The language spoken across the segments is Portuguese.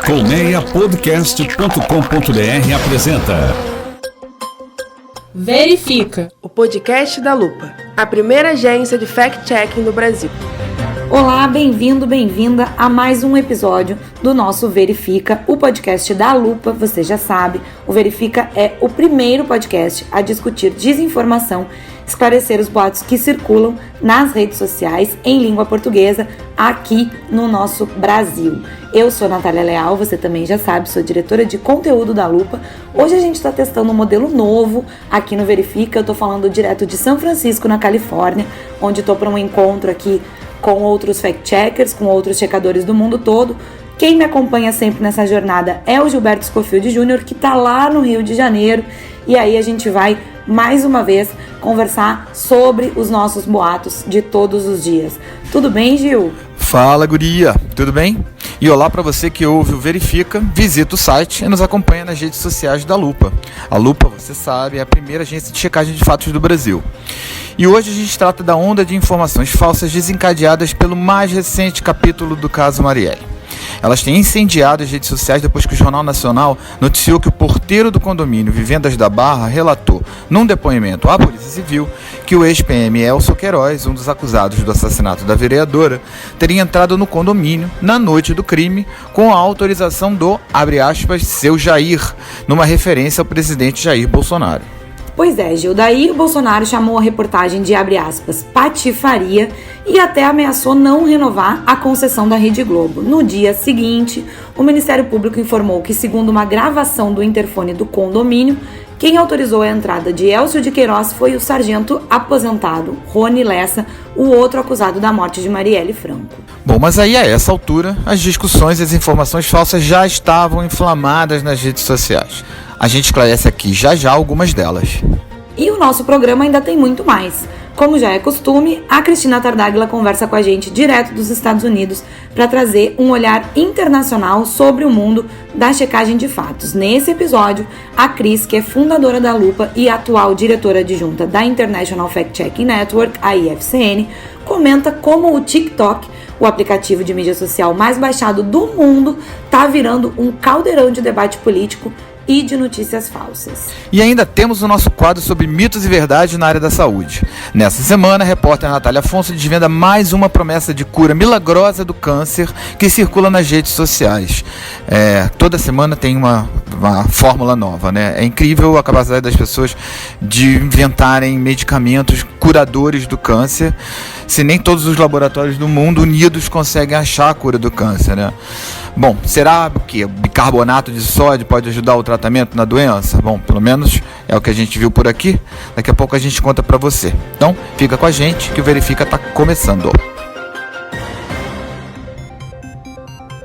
Colmeiapodcast.com.br apresenta Verifica, o podcast da Lupa, a primeira agência de fact-checking do Brasil. Olá, bem-vindo, bem-vinda a mais um episódio do nosso Verifica, o podcast da Lupa. Você já sabe, o Verifica é o primeiro podcast a discutir desinformação, esclarecer os boatos que circulam nas redes sociais em língua portuguesa aqui no nosso Brasil. Eu sou Natália Leal, você também já sabe, sou diretora de conteúdo da Lupa. Hoje a gente está testando um modelo novo aqui no Verifica. Eu estou falando direto de São Francisco, na Califórnia, onde estou para um encontro aqui com outros fact-checkers, com outros checadores do mundo todo. Quem me acompanha sempre nessa jornada é o Gilberto Scofield Jr., que está lá no Rio de Janeiro. E aí a gente vai, mais uma vez, conversar sobre os nossos boatos de todos os dias. Tudo bem, Gil? Fala, guria! Tudo bem? E olá para você que ouve o Verifica, visita o site e nos acompanha nas redes sociais da Lupa. A Lupa, você sabe, é a primeira agência de checagem de fatos do Brasil. E hoje a gente trata da onda de informações falsas desencadeadas pelo mais recente capítulo do caso Marielle. Elas têm incendiado as redes sociais depois que o Jornal Nacional noticiou que o porteiro do condomínio Vivendas da Barra relatou, num depoimento à Polícia Civil, que o ex-PM Elcio Queiroz, um dos acusados do assassinato da vereadora, teria entrado no condomínio na noite do crime com a autorização do, abre aspas, seu Jair, numa referência ao presidente Jair Bolsonaro. Pois é, Gil, daí o Bolsonaro chamou a reportagem de, abre aspas, patifaria e até ameaçou não renovar a concessão da Rede Globo. No dia seguinte, o Ministério Público informou que, segundo uma gravação do interfone do condomínio, quem autorizou a entrada de Elcio de Queiroz foi o sargento aposentado Rony Lessa, o outro acusado da morte de Marielle Franco. Bom, mas aí a essa altura, as discussões e as informações falsas já estavam inflamadas nas redes sociais. A gente esclarece aqui já algumas delas. E o nosso programa ainda tem muito mais. Como já é costume, a Cristina Tardáguila conversa com a gente direto dos Estados Unidos para trazer um olhar internacional sobre o mundo da checagem de fatos. Nesse episódio, a Cris, que é fundadora da Lupa e atual diretora adjunta da International Fact Checking Network, a IFCN, comenta como o TikTok, o aplicativo de mídia social mais baixado do mundo, está virando um caldeirão de debate político e de notícias falsas. E ainda temos o nosso quadro sobre mitos e verdades na área da saúde. Nessa semana, a repórter Natália Afonso desvenda mais uma promessa de cura milagrosa do câncer que circula nas redes sociais. Toda semana tem uma fórmula nova, né? É incrível a capacidade das pessoas de inventarem medicamentos curadores do câncer, se nem todos os laboratórios do mundo unidos conseguem achar a cura do câncer, né? Bom, será que o bicarbonato de sódio pode ajudar o tratamento na doença? Bom, pelo menos é o que a gente viu por aqui. Daqui a pouco a gente conta pra você. Então, fica com a gente que o Verifica tá começando.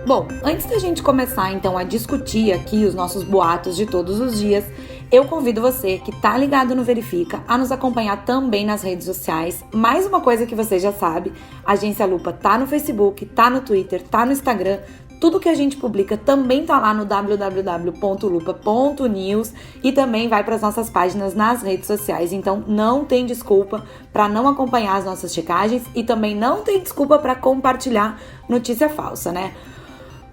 Bom, antes da gente começar então a discutir aqui os nossos boatos de todos os dias, eu convido você que tá ligado no Verifica a nos acompanhar também nas redes sociais. Mais uma coisa que você já sabe, a Agência Lupa tá no Facebook, tá no Twitter, tá no Instagram. Tudo que a gente publica também tá lá no www.lupa.news e também vai para as nossas páginas nas redes sociais. Então não tem desculpa para não acompanhar as nossas checagens e também não tem desculpa para compartilhar notícia falsa, né?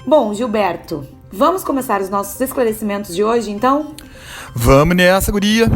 Bom, Gilberto, vamos começar os nossos esclarecimentos de hoje, então? Vamos nessa, guria!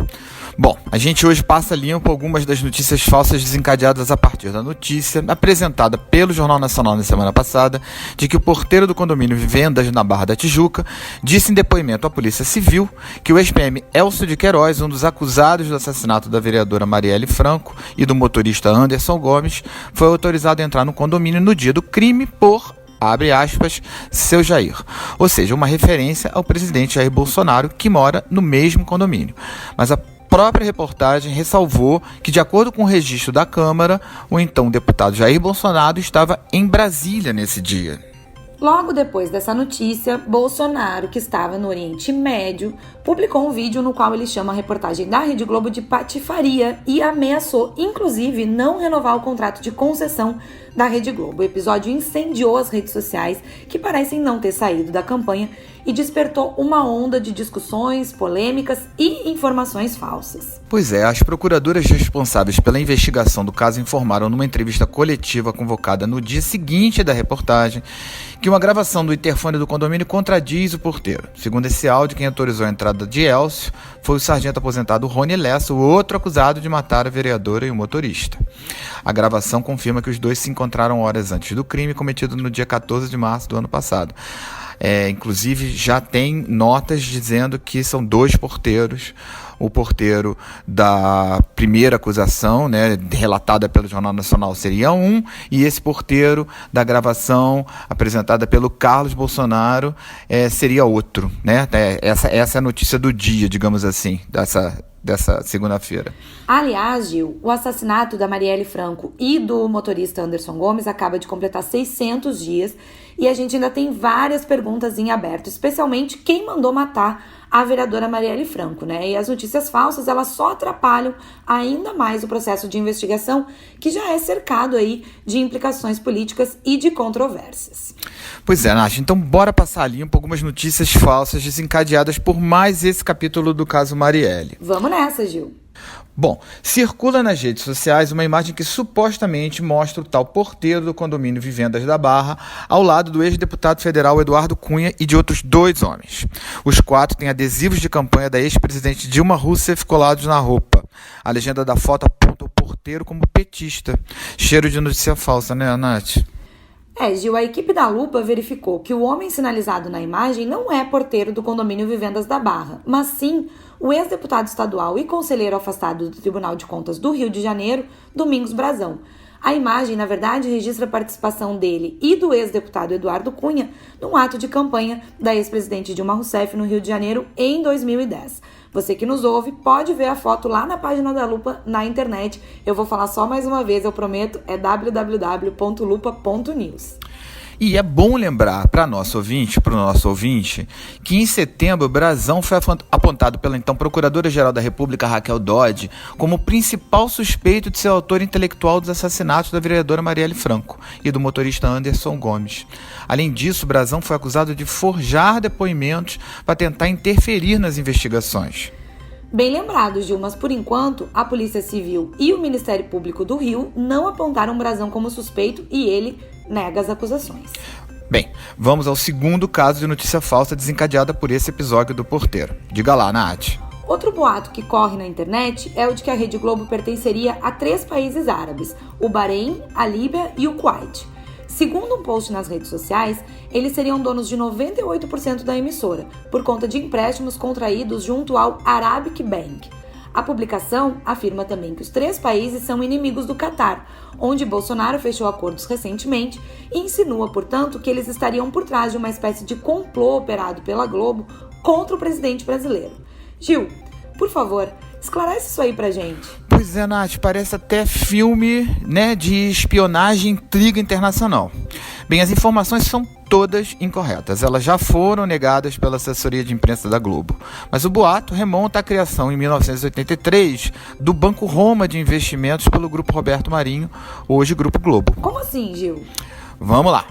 Bom, a gente hoje passa limpo algumas das notícias falsas desencadeadas a partir da notícia apresentada pelo Jornal Nacional na semana passada de que o porteiro do condomínio Vivendas na Barra da Tijuca disse em depoimento à Polícia Civil que o ex-PM Elcio de Queiroz, um dos acusados do assassinato da vereadora Marielle Franco e do motorista Anderson Gomes, foi autorizado a entrar no condomínio no dia do crime por, abre aspas, seu Jair. Ou seja, uma referência ao presidente Jair Bolsonaro, que mora no mesmo condomínio. Mas a própria reportagem ressalvou que, de acordo com o registro da Câmara, o então deputado Jair Bolsonaro estava em Brasília nesse dia. Logo depois dessa notícia, Bolsonaro, que estava no Oriente Médio, publicou um vídeo no qual ele chama a reportagem da Rede Globo de patifaria e ameaçou, inclusive, não renovar o contrato de concessão da Rede Globo. O episódio incendiou as redes sociais, que parecem não ter saído da campanha, e despertou uma onda de discussões, polêmicas e informações falsas. Pois é, as procuradoras responsáveis pela investigação do caso informaram numa entrevista coletiva convocada no dia seguinte da reportagem que uma gravação do interfone do condomínio contradiz o porteiro. Segundo esse áudio, quem autorizou a entrada de Elcio foi o sargento aposentado Rony Lessa, o outro acusado de matar a vereadora e o motorista. A gravação confirma que os dois se encontraram horas antes do crime cometido no dia 14 de março do ano passado. Inclusive já tem notas dizendo que são dois porteiros. O porteiro da primeira acusação, relatada pelo Jornal Nacional, seria um, e esse porteiro da gravação apresentada pelo Carlos Bolsonaro seria outro. Essa é a notícia do dia, digamos assim, dessa segunda-feira. Aliás, Gil, o assassinato da Marielle Franco e do motorista Anderson Gomes acaba de completar 600 dias e a gente ainda tem várias perguntas em aberto, especialmente quem mandou matar a vereadora Marielle Franco, E as notícias falsas, elas só atrapalham ainda mais o processo de investigação, que já é cercado aí de implicações políticas e de controvérsias. Pois é, Nath, então bora passar limpo algumas notícias falsas desencadeadas por mais esse capítulo do caso Marielle. Vamos nessa, Gil. Bom, circula nas redes sociais uma imagem que supostamente mostra o tal porteiro do condomínio Vivendas da Barra ao lado do ex-deputado federal Eduardo Cunha e de outros 2 homens. Os 4 têm adesivos de campanha da ex-presidente Dilma Rousseff colados na roupa. A legenda da foto aponta o porteiro como petista. Cheiro de notícia falsa, né, Nath? Gil, a equipe da Lupa verificou que o homem sinalizado na imagem não é porteiro do condomínio Vivendas da Barra, mas sim o ex-deputado estadual e conselheiro afastado do Tribunal de Contas do Rio de Janeiro, Domingos Brazão. A imagem, na verdade, registra a participação dele e do ex-deputado Eduardo Cunha num ato de campanha da ex-presidente Dilma Rousseff no Rio de Janeiro em 2010. Você que nos ouve pode ver a foto lá na página da Lupa na internet. Eu vou falar só mais uma vez, eu prometo, é www.lupa.news. E é bom lembrar para o nosso ouvinte, que em setembro o Brazão foi apontado pela então Procuradora-Geral da República, Raquel Dodge, como o principal suspeito de ser autor intelectual dos assassinatos da vereadora Marielle Franco e do motorista Anderson Gomes. Além disso, o Brazão foi acusado de forjar depoimentos para tentar interferir nas investigações. Bem lembrado, Gil, mas por enquanto a Polícia Civil e o Ministério Público do Rio não apontaram o Brazão como suspeito e ele nega as acusações. Bem, vamos ao segundo caso de notícia falsa desencadeada por esse episódio do porteiro. Diga lá, Nath. Outro boato que corre na internet é o de que a Rede Globo pertenceria a 3 países árabes, o Bahrein, a Líbia e o Kuwait. Segundo um post nas redes sociais, eles seriam donos de 98% da emissora, por conta de empréstimos contraídos junto ao Arabic Bank. A publicação afirma também que os 3 países são inimigos do Catar, onde Bolsonaro fechou acordos recentemente e insinua, portanto, que eles estariam por trás de uma espécie de complô operado pela Globo contra o presidente brasileiro. Gil, por favor, esclarece isso aí pra gente. Pois é, Nath, parece até filme, de espionagem e intriga internacional. Bem, as informações são todas incorretas. Elas já foram negadas pela assessoria de imprensa da Globo. Mas o boato remonta à criação, em 1983, do Banco Roma de Investimentos pelo Grupo Roberto Marinho, hoje Grupo Globo. Como assim, Gil? Vamos lá.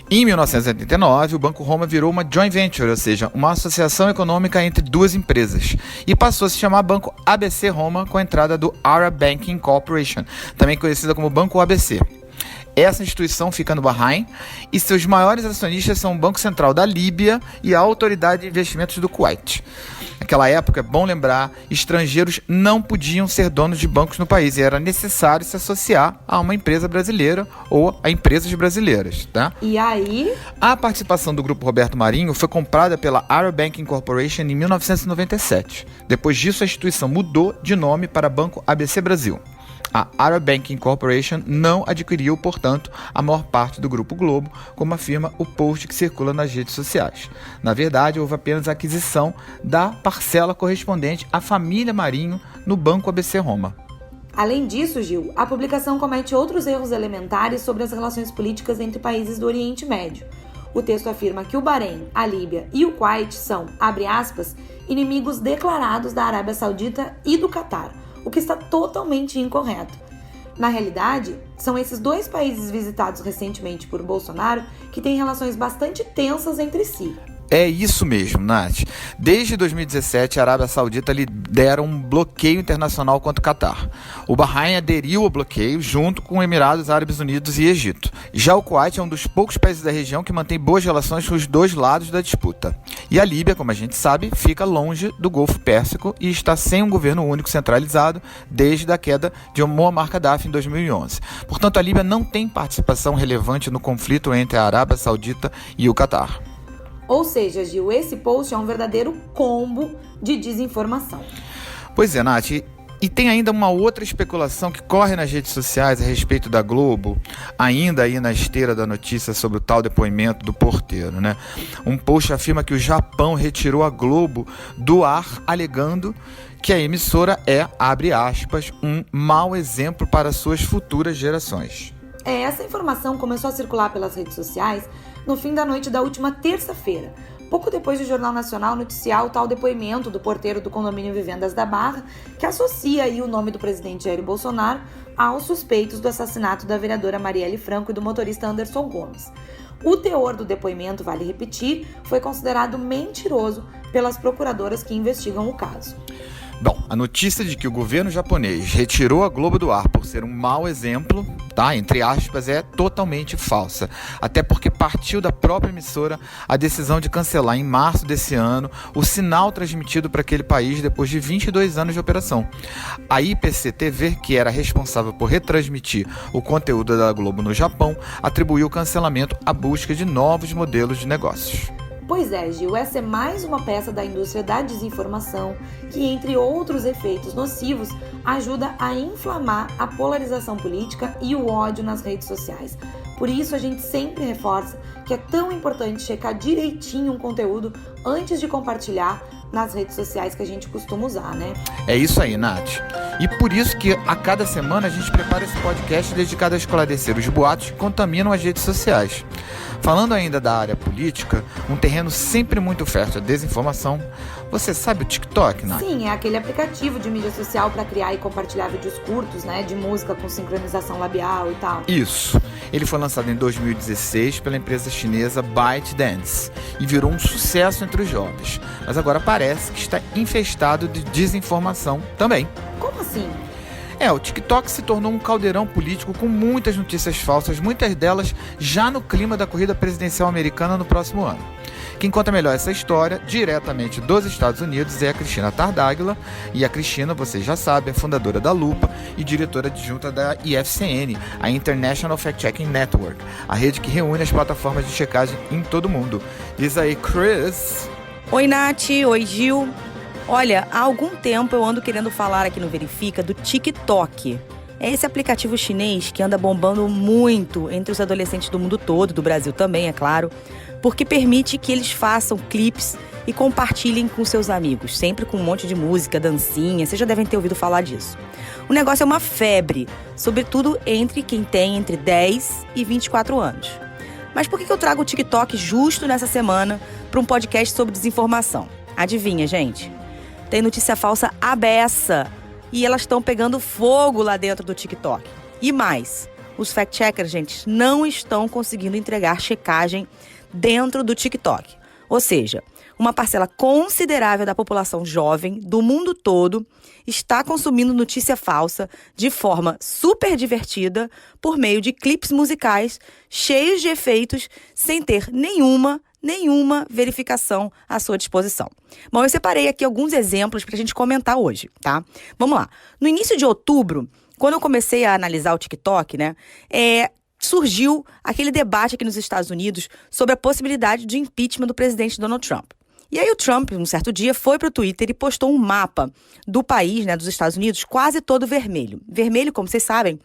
Em 1989, o Banco Roma virou uma joint venture, ou seja, uma associação econômica entre 2 empresas, e passou a se chamar Banco ABC Roma com a entrada do Arab Banking Corporation, também conhecida como Banco ABC. Essa instituição fica no Bahrein e seus maiores acionistas são o Banco Central da Líbia e a Autoridade de Investimentos do Kuwait. Naquela época, é bom lembrar, estrangeiros não podiam ser donos de bancos no país e era necessário se associar a uma empresa brasileira ou a empresas brasileiras. Tá? E aí? A participação do Grupo Roberto Marinho foi comprada pela Arab Banking Corporation em 1997. Depois disso, a instituição mudou de nome para Banco ABC Brasil. A Arab Banking Corporation não adquiriu, portanto, a maior parte do Grupo Globo, como afirma o post que circula nas redes sociais. Na verdade, houve apenas a aquisição da parcela correspondente à família Marinho no Banco ABC Roma. Além disso, Gil, a publicação comete outros erros elementares sobre as relações políticas entre países do Oriente Médio. O texto afirma que o Bahrein, a Líbia e o Kuwait são, abre aspas, inimigos declarados da Arábia Saudita e do Catar, o que está totalmente incorreto. Na realidade, são esses dois países visitados recentemente por Bolsonaro que têm relações bastante tensas entre si. É isso mesmo, Nath. Desde 2017, a Arábia Saudita lidera um bloqueio internacional contra o Catar. O Bahrein aderiu ao bloqueio junto com Emirados Árabes Unidos e Egito. Já o Kuwait é um dos poucos países da região que mantém boas relações com os dois lados da disputa. E a Líbia, como a gente sabe, fica longe do Golfo Pérsico e está sem um governo único centralizado desde a queda de Muammar Gaddafi em 2011. Portanto, a Líbia não tem participação relevante no conflito entre a Arábia Saudita e o Catar. Ou seja, Gil, esse post é um verdadeiro combo de desinformação. Pois é, Nath. E tem ainda uma outra especulação que corre nas redes sociais a respeito da Globo, ainda aí na esteira da notícia sobre o tal depoimento do porteiro, né? Um post afirma que o Japão retirou a Globo do ar, alegando que a emissora é, abre aspas, um mau exemplo para suas futuras gerações. Essa informação começou a circular pelas redes sociais no fim da noite da última terça-feira, pouco depois do Jornal Nacional noticiar o tal depoimento do porteiro do condomínio Vivendas da Barra, que associa aí o nome do presidente Jair Bolsonaro aos suspeitos do assassinato da vereadora Marielle Franco e do motorista Anderson Gomes. O teor do depoimento, vale repetir, foi considerado mentiroso pelas procuradoras que investigam o caso. Bom, a notícia de que o governo japonês retirou a Globo do ar por ser um mau exemplo, tá, entre aspas, é totalmente falsa. Até porque partiu da própria emissora a decisão de cancelar em março desse ano o sinal transmitido para aquele país depois de 22 anos de operação. A IPC-TV, que era responsável por retransmitir o conteúdo da Globo no Japão, atribuiu o cancelamento à busca de novos modelos de negócios. Pois é, Gil, essa é mais uma peça da indústria da desinformação que, entre outros efeitos nocivos, ajuda a inflamar a polarização política e o ódio nas redes sociais. Por isso, a gente sempre reforça que é tão importante checar direitinho um conteúdo antes de compartilhar nas redes sociais que a gente costuma usar, né? É isso aí, Nath. E por isso que a cada semana a gente prepara esse podcast dedicado a esclarecer os boatos que contaminam as redes sociais. Falando ainda da área política, um terreno sempre muito fértil à desinformação, você sabe o TikTok, Nath? Sim, é aquele aplicativo de mídia social para criar e compartilhar vídeos curtos, né, de música com sincronização labial e tal. Isso. Ele foi lançado em 2016 pela empresa chinesa ByteDance e virou um sucesso entre os jovens. Mas agora parece que está infestado de desinformação também. Como assim? O TikTok se tornou um caldeirão político com muitas notícias falsas, muitas delas já no clima da corrida presidencial americana no próximo ano. Quem conta melhor essa história, diretamente dos Estados Unidos, é a Cristina Tardáguila. E a Cristina, você já sabe, é fundadora da Lupa e diretora adjunta da IFCN, a International Fact Checking Network, a rede que reúne as plataformas de checagem em todo o mundo. Diz aí, Chris. Oi, Nath. Oi, Gil. Olha, há algum tempo eu ando querendo falar aqui no Verifica do TikTok. É esse aplicativo chinês que anda bombando muito entre os adolescentes do mundo todo, do Brasil também, é claro, porque permite que eles façam clipes e compartilhem com seus amigos, sempre com um monte de música, dancinha, vocês já devem ter ouvido falar disso. O negócio é uma febre, sobretudo entre quem tem entre 10 e 24 anos. Mas por que eu trago o TikTok justo nessa semana para um podcast sobre desinformação? Adivinha, gente? Tem notícia falsa à beça e elas estão pegando fogo lá dentro do TikTok. E mais, os fact-checkers, gente, não estão conseguindo entregar checagem dentro do TikTok. Ou seja, uma parcela considerável da população jovem do mundo todo está consumindo notícia falsa de forma super divertida por meio de clipes musicais cheios de efeitos sem ter nenhuma verificação à sua disposição. Bom, eu separei aqui alguns exemplos para a gente comentar hoje, tá? Vamos lá. No início de outubro, quando eu comecei a analisar o TikTok, né, surgiu aquele debate aqui nos Estados Unidos sobre a possibilidade de impeachment do presidente Donald Trump. E aí o Trump, um certo dia, foi para o Twitter e postou um mapa do país, né, dos Estados Unidos, quase todo vermelho. Vermelho, como vocês sabem,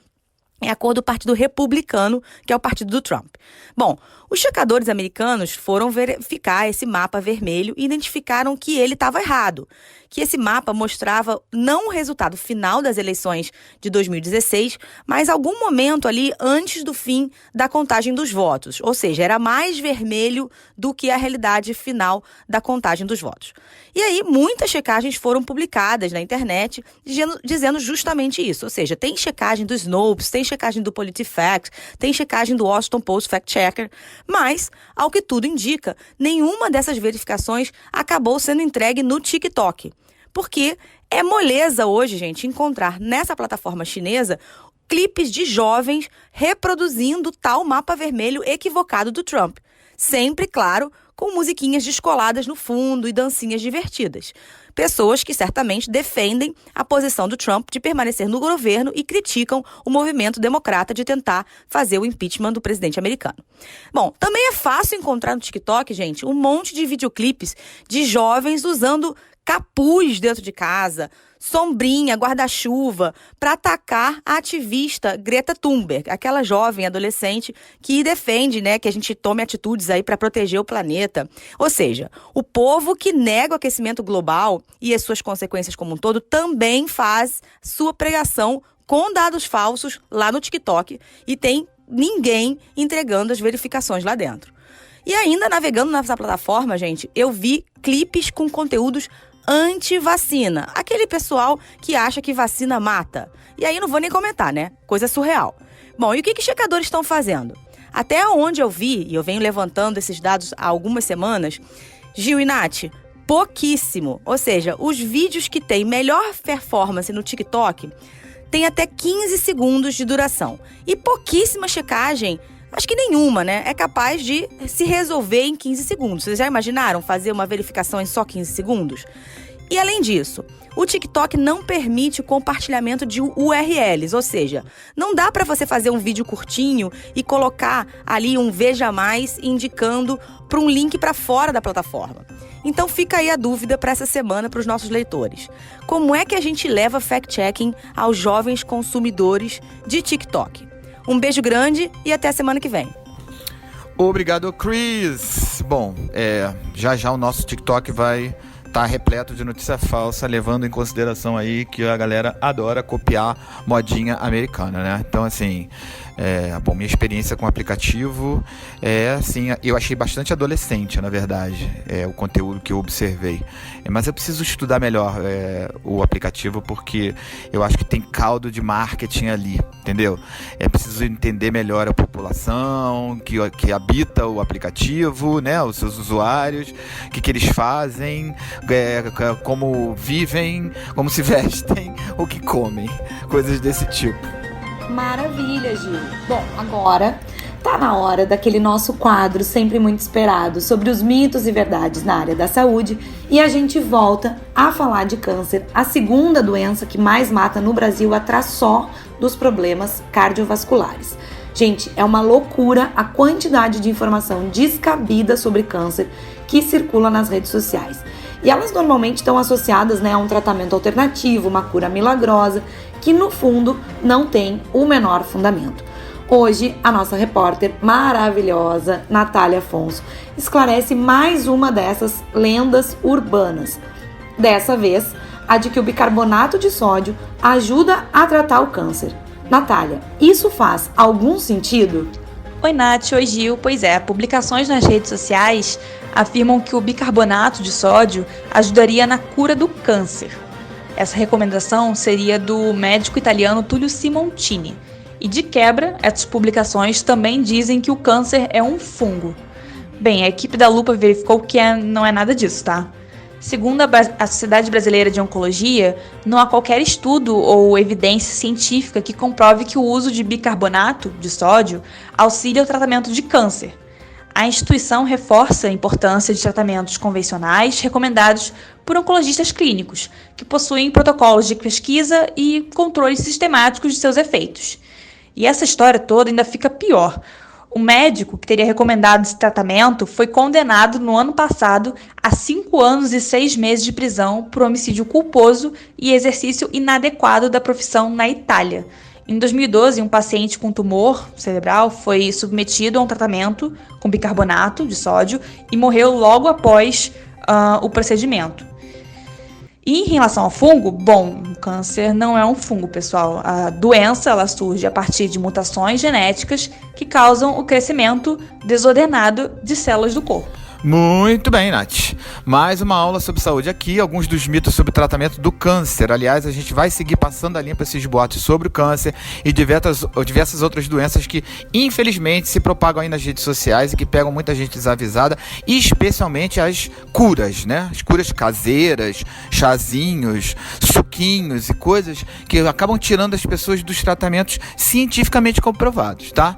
é a cor do Partido Republicano, que é o partido do Trump. Bom, os checadores americanos foram verificar esse mapa vermelho e identificaram que ele estava errado, que esse mapa mostrava não o resultado final das eleições de 2016, mas algum momento ali antes do fim da contagem dos votos, ou seja, era mais vermelho do que a realidade final da contagem dos votos. E aí, muitas checagens foram publicadas na internet dizendo justamente isso, ou seja, tem checagem do Snopes, tem checagem do PolitiFact, tem checagem do Washington Post Fact Checker, mas, ao que tudo indica, nenhuma dessas verificações acabou sendo entregue no TikTok. Porque é moleza hoje, gente, encontrar nessa plataforma chinesa clipes de jovens reproduzindo tal mapa vermelho equivocado do Trump. Sempre, claro, com musiquinhas descoladas no fundo e dancinhas divertidas. Pessoas que certamente defendem a posição do Trump de permanecer no governo e criticam o movimento democrata de tentar fazer o impeachment do presidente americano. Bom, também é fácil encontrar no TikTok, gente, um monte de videoclipes de jovens usando capuz dentro de casa, sombrinha, guarda-chuva, para atacar a ativista Greta Thunberg, aquela jovem adolescente que defende, que a gente tome atitudes aí para proteger o planeta. Ou seja, o povo que nega o aquecimento global e as suas consequências como um todo também faz sua pregação com dados falsos lá no TikTok e tem ninguém entregando as verificações lá dentro. E ainda navegando nessa plataforma, gente, eu vi clipes com conteúdos anti-vacina. Aquele pessoal que acha que vacina mata. E aí não vou nem comentar, Coisa surreal. Bom, e o que os checadores estão fazendo? Até onde eu vi, e eu venho levantando esses dados há algumas semanas, Gil e Nath, pouquíssimo. Ou seja, os vídeos que têm melhor performance no TikTok têm até 15 segundos de duração. E pouquíssima checagem, acho que nenhuma, é capaz de se resolver em 15 segundos. Vocês já imaginaram fazer uma verificação em só 15 segundos? E além disso, o TikTok não permite o compartilhamento de URLs, ou seja, não dá para você fazer um vídeo curtinho e colocar ali um veja mais indicando para um link para fora da plataforma. Então fica aí a dúvida para essa semana para os nossos leitores. Como é que a gente leva fact-checking aos jovens consumidores de TikTok? Um beijo grande e até a semana que vem. Obrigado, Chris. Bom, já o nosso TikTok vai estar repleto de notícia falsa, levando em consideração aí que a galera adora copiar modinha americana, Então, assim, minha experiência com o aplicativo eu achei bastante adolescente, na verdade, o conteúdo que eu observei. Mas eu preciso estudar melhor o aplicativo, porque eu acho que tem caldo de marketing ali, entendeu? Preciso entender melhor a população que habita o aplicativo, os seus usuários, o que eles fazem, como vivem, como se vestem, o que comem, coisas desse tipo. Maravilha, Gil. Bom, agora tá na hora daquele nosso quadro sempre muito esperado sobre os mitos e verdades na área da saúde, e a gente volta a falar de câncer, a segunda doença que mais mata no Brasil atrás só dos problemas cardiovasculares. Gente, é uma loucura a quantidade de informação descabida sobre câncer que circula nas redes sociais. E elas normalmente estão associadas a um tratamento alternativo, uma cura milagrosa, que no fundo não tem o menor fundamento. Hoje, a nossa repórter maravilhosa, Natália Afonso, esclarece mais uma dessas lendas urbanas. Dessa vez, a de que o bicarbonato de sódio ajuda a tratar o câncer. Natália, isso faz algum sentido? Oi, Nath. Oi, Gil. Pois é, publicações nas redes sociais afirmam que o bicarbonato de sódio ajudaria na cura do câncer. Essa recomendação seria do médico italiano Tullio Simontini. E de quebra, essas publicações também dizem que o câncer é um fungo. Bem, a equipe da Lupa verificou que não é nada disso, tá? Segundo a Sociedade Brasileira de Oncologia, não há qualquer estudo ou evidência científica que comprove que o uso de bicarbonato de sódio auxilia o tratamento de câncer. A instituição reforça a importância de tratamentos convencionais recomendados por oncologistas clínicos, que possuem protocolos de pesquisa e controles sistemáticos de seus efeitos. E essa história toda ainda fica pior. O médico que teria recomendado esse tratamento foi condenado no ano passado a 5 anos e 6 meses de prisão por homicídio culposo e exercício inadequado da profissão na Itália. Em 2012, um paciente com tumor cerebral foi submetido a um tratamento com bicarbonato de sódio e morreu logo após o procedimento. E em relação ao fungo, bom, o câncer não é um fungo, pessoal. A doença ela surge a partir de mutações genéticas que causam o crescimento desordenado de células do corpo. Muito bem, Nath. Mais uma aula sobre saúde aqui, alguns dos mitos sobre o tratamento do câncer. Aliás, a gente vai seguir passando a limpo esses boatos sobre o câncer e diversas outras doenças que, infelizmente, se propagam aí nas redes sociais e que pegam muita gente desavisada, e especialmente as curas, né? As curas caseiras, chazinhos, suquinhos e coisas que acabam tirando as pessoas dos tratamentos cientificamente comprovados, tá?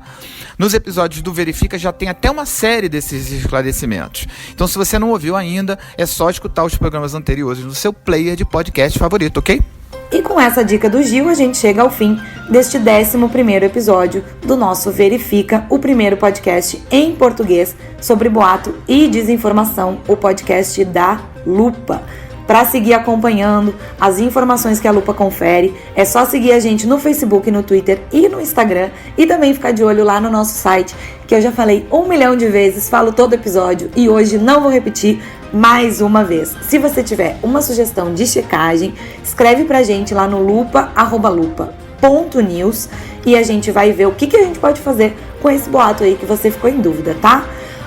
Nos episódios do Verifica já tem até uma série desses esclarecimentos. Então, se você não ouviu ainda, é só escutar os programas anteriores no seu player de podcast favorito, ok? E com essa dica do Gil, a gente chega ao fim deste 11º episódio do nosso Verifica, o primeiro podcast em português sobre boato e desinformação, o podcast da Lupa. Para seguir acompanhando as informações que a Lupa confere, é só seguir a gente no Facebook, no Twitter e no Instagram, e também ficar de olho lá no nosso site, que eu já falei 1 milhão de vezes, falo todo episódio e hoje não vou repetir mais uma vez. Se você tiver uma sugestão de checagem, escreve pra gente lá no lupa@lupa.news e a gente vai ver o que a gente pode fazer com esse boato aí que você ficou em dúvida, tá?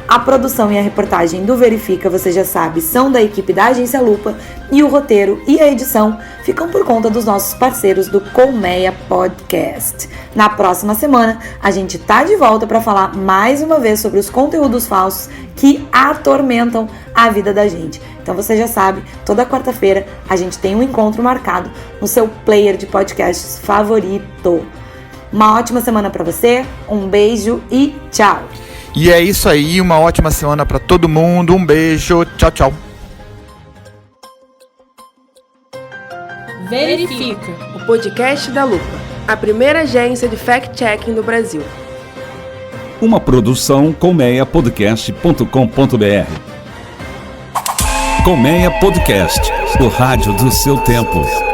A produção e a reportagem do Verifica, você já sabe, são da equipe da Agência Lupa e o roteiro e a edição ficam por conta dos nossos parceiros do Colmeia Podcast. Na próxima semana, a gente tá de volta para falar mais uma vez sobre os conteúdos falsos que atormentam a vida da gente. Então você já sabe, toda quarta-feira a gente tem um encontro marcado no seu player de podcasts favorito. Uma ótima semana para você, um beijo e tchau! E é isso aí, uma ótima semana para todo mundo, um beijo, tchau, tchau. Verifica, o podcast da Lupa, a primeira agência de fact-checking do Brasil. Uma produção colmeiapodcast.com.br. Colmeia Podcast, o rádio do seu tempo.